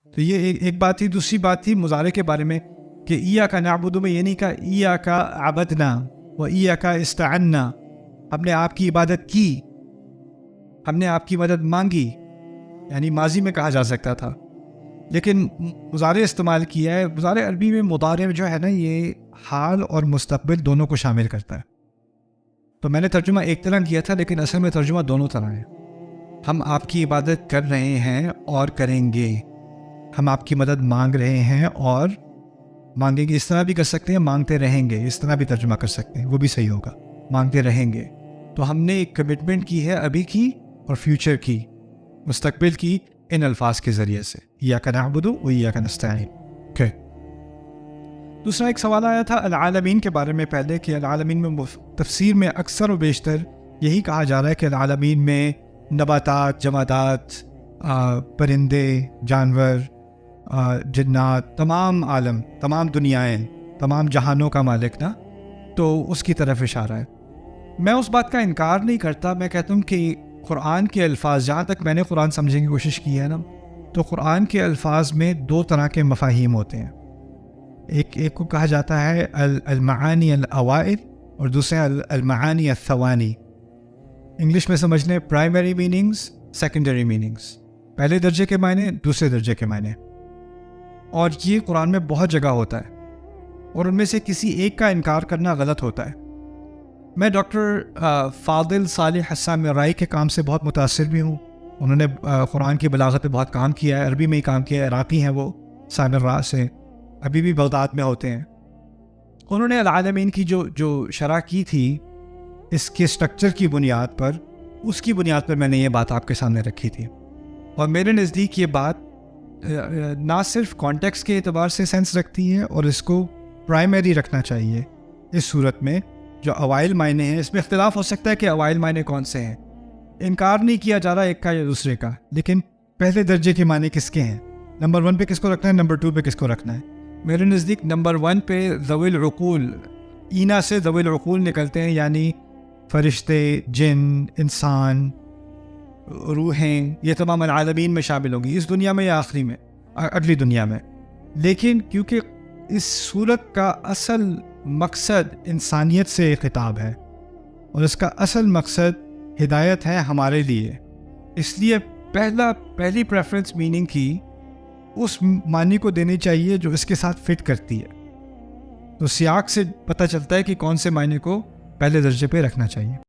تو یہ ایک بات تھی. دوسری بات تھی مضارع کے بارے میں کہ ایاک نعبد میں یہ نہیں کہا ایاک عبدنا و ایاک استعنا. ہم نے آپ کی عبادت کی, ہم نے آپ کی مدد مانگی, یعنی ماضی میں کہا جا سکتا تھا, لیکن مضارع استعمال کیا ہے. مضارع عربی میں مضارع جو ہے نا یہ حال اور مستقبل دونوں کو شامل کرتا ہے. تو میں نے ترجمہ ایک طرح کیا تھا, لیکن اصل میں ترجمہ دونوں طرح ہے. ہم آپ کی عبادت کر رہے ہیں اور کریں گے, ہم آپ کی مدد مانگ رہے ہیں اور مانگیں گے. اس طرح بھی کر سکتے ہیں مانگتے رہیں گے, اس طرح بھی ترجمہ کر سکتے ہیں, وہ بھی صحیح ہوگا, مانگتے رہیں گے. تو ہم نے ایک کمٹمنٹ کی ہے ابھی کی اور فیوچر کی, مستقبل کی, ان الفاظ کے ذریعے سے ایاک نعبد و ایاک نستعین. اوکے. دوسرا ایک سوال آیا تھا العالمین کے بارے میں پہلے, کہ العالمین میں تفسیر میں اکثر و بیشتر یہی کہا جا رہا ہے کہ العالمین میں نباتات, جمادات, پرندے, جانور, جنات, تمام عالم, تمام دنیایں, تمام جہانوں کا مالک نا, تو اس کی طرف اشارہ ہے. میں اس بات کا انکار نہیں کرتا. میں کہتا ہوں کہ قرآن کے الفاظ, جہاں تک میں نے قرآن سمجھنے کی کوشش کی ہے نا, تو قرآن کے الفاظ میں دو طرح کے مفاہیم ہوتے ہیں. ایک کو کہا جاتا ہے المعانی الاوائل اور دوسرے المعانی الثوانی. انگلش میں سمجھ لیں پرائمری میننگز, سیکنڈری میننگز, پہلے درجے کے معنی, دوسرے درجے کے معنی. اور یہ قرآن میں بہت جگہ ہوتا ہے, اور ان میں سے کسی ایک کا انکار کرنا غلط ہوتا ہے. میں ڈاکٹر فاضل صالح حسام رائی کے کام سے بہت متاثر بھی ہوں. انہوں نے قرآن کی بلاغت پہ بہت کام کیا ہے, عربی میں ہی کام کیا ہے, عراقی ہیں وہ, سامر راہ سے, ابھی بھی بغداد میں ہوتے ہیں. انہوں نے العالمین کی جو شرح کی تھی اس کے سٹرکچر کی بنیاد پر, اس کی بنیاد پر میں نے یہ بات آپ کے سامنے رکھی تھی. اور میرے نزدیک یہ بات نہ صرف کانٹیکس کے اعتبار سے سینس رکھتی ہے, اور اس کو پرائمری رکھنا چاہیے. اس صورت میں جو اوائل معنی ہیں, اس میں اختلاف ہو سکتا ہے کہ اوائل معنی کون سے ہیں, انکار نہیں کیا جا رہا ایک کا یا دوسرے کا, لیکن پہلے درجے کے معنی کس کے ہیں, نمبر 1 پہ کس کو رکھنا ہے, نمبر 2 پہ کس کو رکھنا ہے. میرے نزدیک نمبر 1 پہ ذوی العقول, اینا سے ذوی العقول نکلتے ہیں, یعنی فرشتے, جن, انسان, روحیں, یہ تمام العالمین میں شامل ہوں گی, اس دنیا میں یا آخری میں, اگلی دنیا میں. لیکن کیونکہ اس صورت کا اصل مقصد انسانیت سے خطاب ہے, اور اس کا اصل مقصد ہدایت ہے ہمارے لیے, اس لیے پہلی پریفرنس میننگ کی اس معنی کو دینی چاہیے جو اس کے ساتھ فٹ کرتی ہے. تو سیاق سے پتہ چلتا ہے کہ کون سے معنی کو پہلے درجے پہ رکھنا چاہیے.